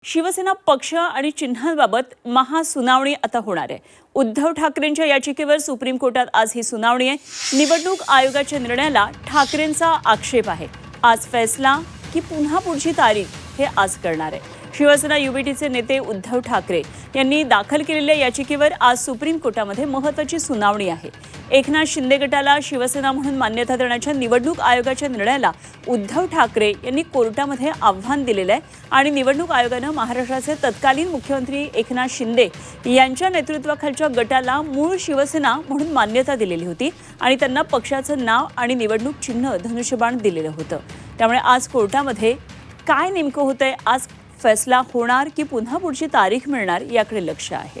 शिवसेना पक्ष आणि चिन्हांबाबत महासुनावणी आता होणार आहे। उद्धव ठाकरेंच्या याचिकेवर सुप्रीम कोर्टात आज ही सुनावणी आहे। निवडणूक आयोगाच्या निर्णयाला ठाकरेंचा आक्षेप आहे। आज फैसला की पुन्हा पुढची तारीख हे आज करणार आहे। शिवसेना युबीटीचे नेते उद्धव ठाकरे यांनी दाखल केलेल्या याचिकेवर आज सुप्रीम कोर्टामध्ये महत्त्वाची सुनावणी आहे। एकनाथ शिंदे गटाला शिवसेना म्हणून मान्यता देण्याच्या निवडणूक आयोगाच्या निर्णयाला उद्धव ठाकरे यांनी कोर्टामध्ये आव्हान दिलेले आहे आणि निवडणूक आयोगाने महाराष्ट्राचे तत्कालीन मुख्यमंत्री एकनाथ शिंदे यांच्या नेतृत्वाखालच्या गटाला मूळ शिवसेना म्हणून मान्यता दिलेली होती आणि त्यांना पक्षाचं नाव आणि निवडणूक चिन्ह धनुष्यबाण दिलेलं होतं। त्यामुळे आज कोर्टामध्ये काय नेमकं होतंय, आज फैसला होणार की पुन्हा पुढची तारीख मिळणार याकडे लक्ष आहे।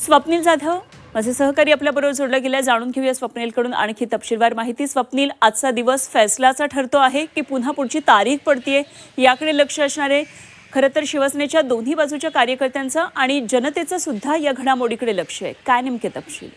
स्वप्नील जाधव माझे सहकारी आपल्याबरोबर जोडले गेले, जाणून घेऊया स्वप्नीलकडून आणखी तपशीलवार माहिती। स्वप्नील, आजचा दिवस फैसलाचा ठरतो आहे की पुन्हा पुढची तारीख पडतीये याकडे लक्ष असणार आहे। खरं तर शिवसेनेच्या दोन्ही बाजूच्या कार्यकर्त्यांचं आणि जनतेचं सुद्धा या घडामोडीकडे लक्ष आहे। काय नेमके तपशील?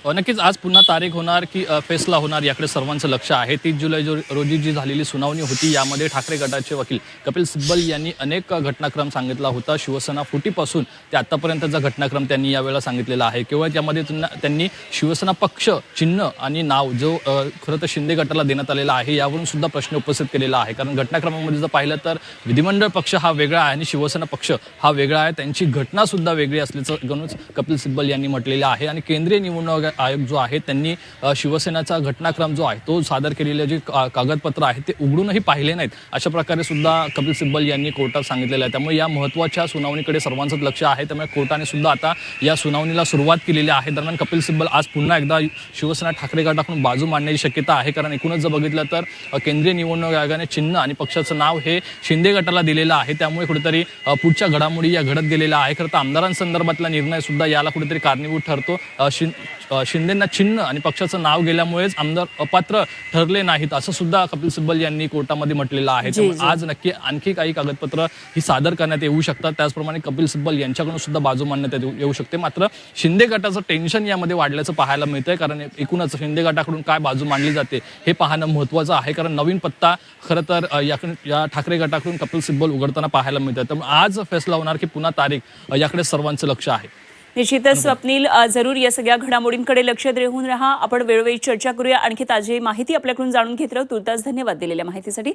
नक्कीच आज पुन्हा तारीख होणार की फैसला होणार याकडे सर्वांचं लक्ष आहे। 30 जुलै रोजी जी झालेली सुनावणी होती यामध्ये ठाकरे गटाचे वकील कपिल सिब्बल यांनी अनेक घटनाक्रम सांगितला होता। शिवसेना फुटीपासून ते आतापर्यंतचा घटनाक्रम त्यांनी यावेळेला सांगितलेला आहे। केवळ त्यामध्ये त्यांनी शिवसेना पक्ष, चिन्ह आणि नाव जो खरं तर शिंदे गटाला देण्यात आलेला आहे यावरून सुद्धा प्रश्न उपस्थित केलेला आहे। कारण घटनाक्रमामध्ये जर पाहिलं तर विधिमंडळ पक्ष हा वेगळा आहे आणि शिवसेना पक्ष हा वेगळा आहे। त्यांची घटना सुद्धा वेगळी असल्याचं गणूच कपिल सिब्बल यांनी म्हटलेलं आहे। आणि केंद्रीय निवडणूक आयोग जो आहे त्यांनी शिवसेनाचा घटनाक्रम जो आहे तो सादर केलेले जे कागदपत्र आहेत ते उघडूनही पाहिले नाहीत अशा प्रकारे सुद्धा कपिल सिब्बल यांनी कोर्टात सांगितलेलं आहे। त्यामुळे या महत्त्वाच्या सुनावणीकडे सर्वांचं लक्ष आहे। त्यामुळे कोर्टाने सुद्धा आता या सुनावणीला सुरुवात केलेली आहे। दरम्यान कपिल सिब्बल आज पुन्हा एकदा शिवसेना ठाकरे गटाकडून बाजू मांडण्याची शक्यता आहे। कारण एकूणच जर बघितलं तर केंद्रीय निवडणूक आयोगाने चिन्ह आणि पक्षाचं नाव हे शिंदे गटाला दिलेलं आहे। त्यामुळे कुठेतरी पुढच्या घडामोडी या घडत गेलेल्या आहे। खरं तर आमदारांसंदर्भातला निर्णय सुद्धा याला कुठेतरी कारणीभूत ठरतो। शिंदेंना चिन्ह आणि पक्षाचं नाव गेल्यामुळेच आमदार अपात्र ठरले नाहीत असं सुद्धा कपिल सिब्बल यांनी कोर्टामध्ये म्हटलेलं आहे। त्यामुळे आज नक्की आणखी काही कागदपत्र ही सादर करण्यात येऊ शकतात। त्याचप्रमाणे कपिल सिब्बल यांच्याकडून सुद्धा बाजू मांडण्यात येऊ शकते। मात्र शिंदे गटाचं टेन्शन यामध्ये वाढल्याचं पाहायला मिळतंय। कारण एकूणच शिंदे गटाकडून काय बाजू मांडली जाते हे पाहणं महत्त्वाचं आहे। कारण नवीन पत्ता खरं तर या ठाकरे गटाकडून कपिल सिब्बल उघडताना पाहायला मिळतं। त्यामुळे आज फैसला होणार की पुन्हा तारीख याकडे सर्वांचं लक्ष आहे। निश्चितच स्वप्नील, जरूर या सगळ्या घडामोडींकडे लक्ष देऊन राहा। आपण वेळोवेळी चर्चा करूया, आणखी ताजी माहिती आपल्याकडून जाणून घेत राहू। तुर्तास धन्यवाद दिलेल्या माहितीसाठी।